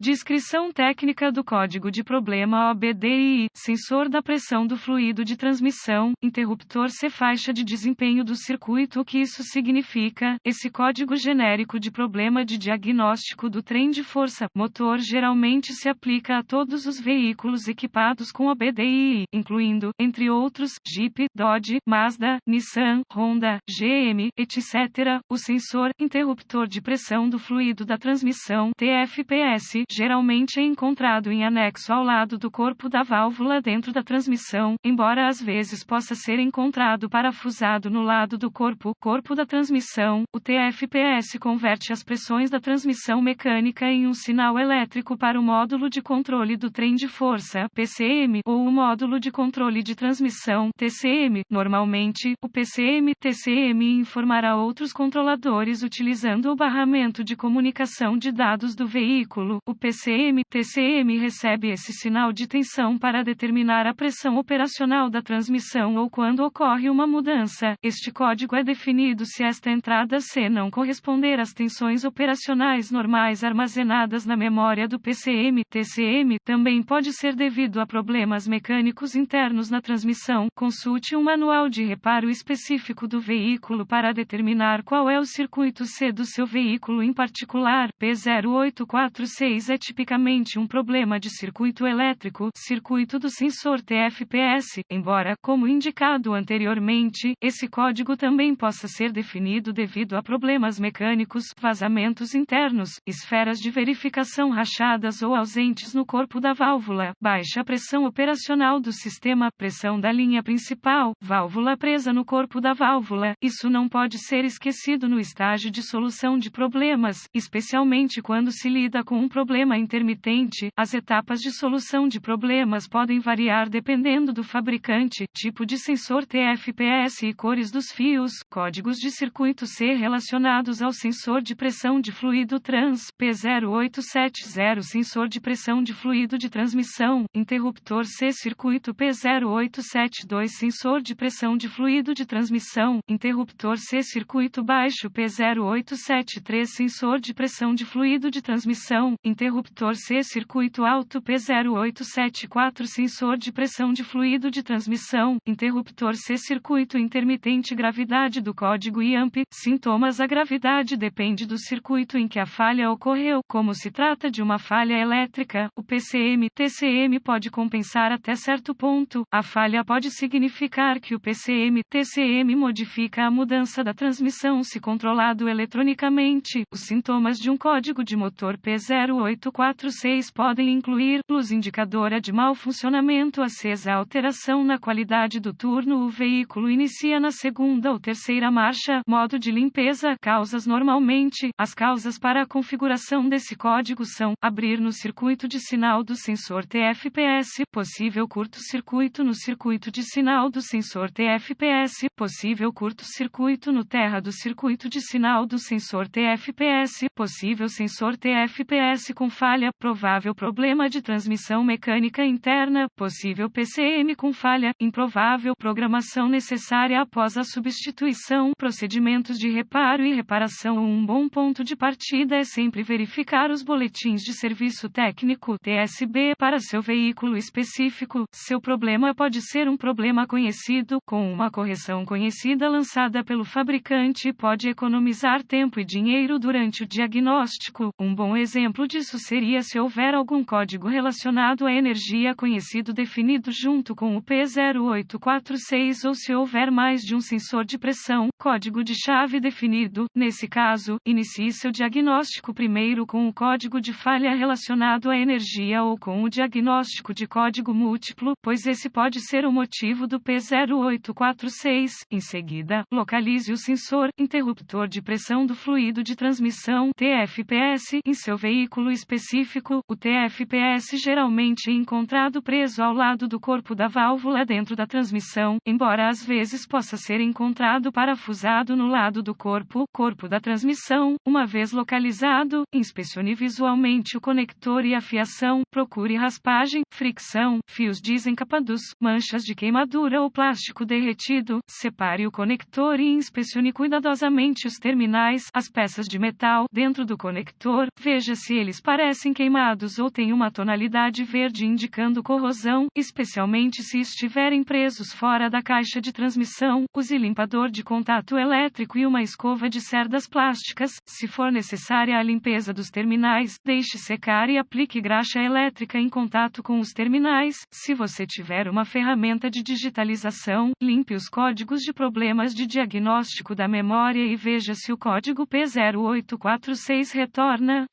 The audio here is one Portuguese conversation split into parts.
Descrição técnica do código de problema OBDI, sensor da pressão do fluido de transmissão, interruptor C. Faixa de desempenho do circuito. O que isso significa? Esse código genérico de problema de diagnóstico do trem de força motor geralmente se aplica a todos os veículos equipados com OBDI, incluindo, entre outros, Jeep, Dodge, Mazda, Nissan, Honda, GM, etc. O sensor, interruptor de pressão do fluido da transmissão, TFPS, geralmente é encontrado em anexo ao lado do corpo da válvula dentro da transmissão, embora às vezes possa ser encontrado parafusado no lado do corpo da transmissão. O TFPS converte as pressões da transmissão mecânica em um sinal elétrico para o módulo de controle do trem de força, PCM, ou o módulo de controle de transmissão, TCM. Normalmente, o PCM-TCM informará outros controladores utilizando o barramento de comunicação de dados do veículo. O PCM-TCM recebe esse sinal de tensão para determinar a pressão operacional da transmissão ou quando ocorre uma mudança. Este código é definido se esta entrada C não corresponder às tensões operacionais normais armazenadas na memória do PCM-TCM. Também pode ser devido a problemas mecânicos internos na transmissão. Consulte um manual de reparo específico do veículo para determinar qual é o circuito C do seu veículo em particular. P0846 é tipicamente um problema de circuito elétrico, circuito do sensor TFPS, embora, como indicado anteriormente, esse código também possa ser definido devido a problemas mecânicos, vazamentos internos, esferas de verificação rachadas ou ausentes no corpo da válvula, baixa pressão operacional do sistema, pressão da linha principal, válvula presa no corpo da válvula. Isso não pode ser esquecido no estágio de solução de problemas, especialmente quando se lida com um problema intermitente. As etapas de solução de problemas podem variar dependendo do fabricante, tipo de sensor TFPS e cores dos fios. Códigos de circuito C relacionados ao sensor de pressão de fluido trans, P0870 sensor de pressão de fluido de transmissão, interruptor C. Circuito P0872 sensor de pressão de fluido de transmissão, interruptor C. Circuito baixo P0873 sensor de pressão de fluido de transmissão, interruptor C. Circuito alto P0874 sensor de pressão de fluido de transmissão, interruptor C. Circuito intermitente. Gravidade do código IAMP. Sintomas. A gravidade depende do circuito em que a falha ocorreu. Como se trata de uma falha elétrica, o PCM-TCM pode compensar até certo ponto. A falha pode significar que o PCM-TCM modifica a mudança da transmissão se controlado eletronicamente. Os sintomas de um código de motor P0846 podem incluir luz indicadora de mau funcionamento acesa, alteração na qualidade do turno, o veículo inicia na segunda ou terceira marcha, modo de limpeza. Causas. Normalmente, as causas para a configuração desse código são: abrir no circuito de sinal do sensor TFPS, possível curto-circuito no circuito de sinal do sensor TFPS, possível curto-circuito no terra do circuito de sinal do sensor TFPS, possível sensor TFPS com falha, provável problema de transmissão mecânica interna, possível PCM com falha, improvável programação necessária após a substituição. Procedimentos de reparo e reparação. Um bom ponto de partida é sempre verificar os boletins de serviço técnico (TSB) para seu veículo específico. Seu problema pode ser um problema conhecido, com uma correção conhecida lançada pelo fabricante e pode economizar tempo e dinheiro durante o diagnóstico. Um bom exemplo disso seria se houver algum código relacionado à energia conhecido definido junto com o P0846 ou se houver mais de um sensor de pressão, código de chave definido. Nesse caso, inicie seu diagnóstico primeiro com o código de falha relacionado à energia ou com o diagnóstico de código múltiplo, pois esse pode ser o motivo do P0846. Em seguida, localize o sensor, interruptor de pressão do fluido de transmissão, TFPS, em seu veículo específico. O TFPS geralmente é encontrado preso ao lado do corpo da válvula dentro da transmissão, embora às vezes possa ser encontrado parafusado no lado do corpo da transmissão. Uma vez localizado, inspecione visualmente o conector e a fiação, procure raspagem, fricção, fios desencapados, manchas de queimadura ou plástico derretido. Separe o conector e inspecione cuidadosamente os terminais, as peças de metal dentro do conector. Veja se eles parecem queimados ou têm uma tonalidade verde indicando corrosão, especialmente se estiverem presos fora da caixa de transmissão, use limpador de contato elétrico e uma escova de cerdas plásticas. Se for necessária a limpeza dos terminais, deixe secar e aplique graxa elétrica em contato com os terminais. Se você tiver uma ferramenta de digitalização, limpe os códigos de problemas de diagnóstico da memória e veja se o código P0846 retorna.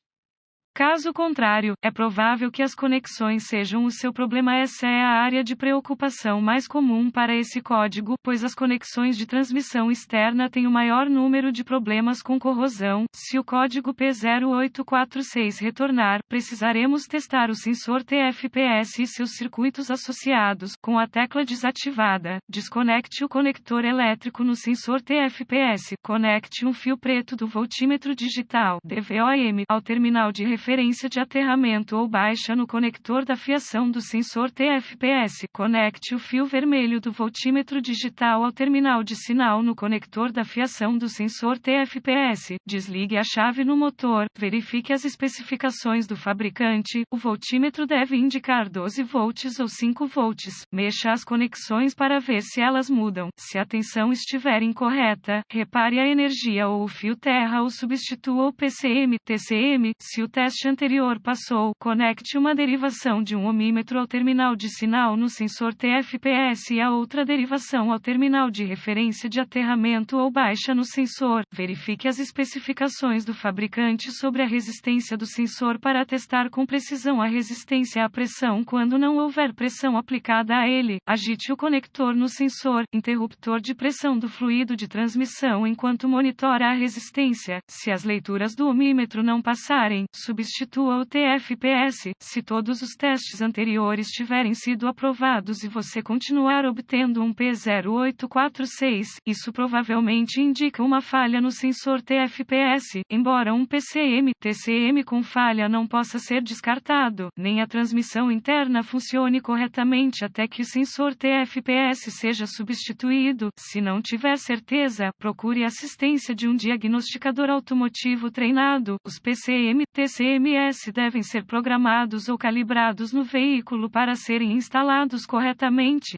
Caso contrário, é provável que as conexões sejam o seu problema. Essa é a área de preocupação mais comum para esse código, pois as conexões de transmissão externa têm o maior número de problemas com corrosão. Se o código P0846 retornar, precisaremos testar o sensor TFPS e seus circuitos associados. Com a tecla desativada, desconecte o conector elétrico no sensor TFPS. Conecte um fio preto do voltímetro digital DVOM ao terminal de referência de aterramento ou baixa no conector da fiação do sensor TFPS. Conecte o fio vermelho do voltímetro digital ao terminal de sinal no conector da fiação do sensor TFPS. Desligue a chave no motor. Verifique as especificações do fabricante. O voltímetro deve indicar 12 volts ou 5 volts. Mexa as conexões para ver se elas mudam. Se a tensão estiver incorreta, repare a energia ou o fio terra ou substitua o PCM/TCM. Se o teste anterior passou, conecte uma derivação de um ohmímetro ao terminal de sinal no sensor TFPS e a outra derivação ao terminal de referência de aterramento ou baixa no sensor. Verifique as especificações do fabricante sobre a resistência do sensor para testar com precisão a resistência à pressão quando não houver pressão aplicada a ele. Agite o conector no sensor, interruptor de pressão do fluido de transmissão enquanto monitora a resistência. Se as leituras do ohmímetro não passarem, substitua o TFPS. Se todos os testes anteriores tiverem sido aprovados e você continuar obtendo um P0846, isso provavelmente indica uma falha no sensor TFPS. Embora um PCM/TCM com falha não possa ser descartado, nem a transmissão interna funcione corretamente até que o sensor TFPS seja substituído. Se não tiver certeza, procure assistência de um diagnosticador automotivo treinado. Os PCM/TCMS devem ser programados ou calibrados no veículo para serem instalados corretamente.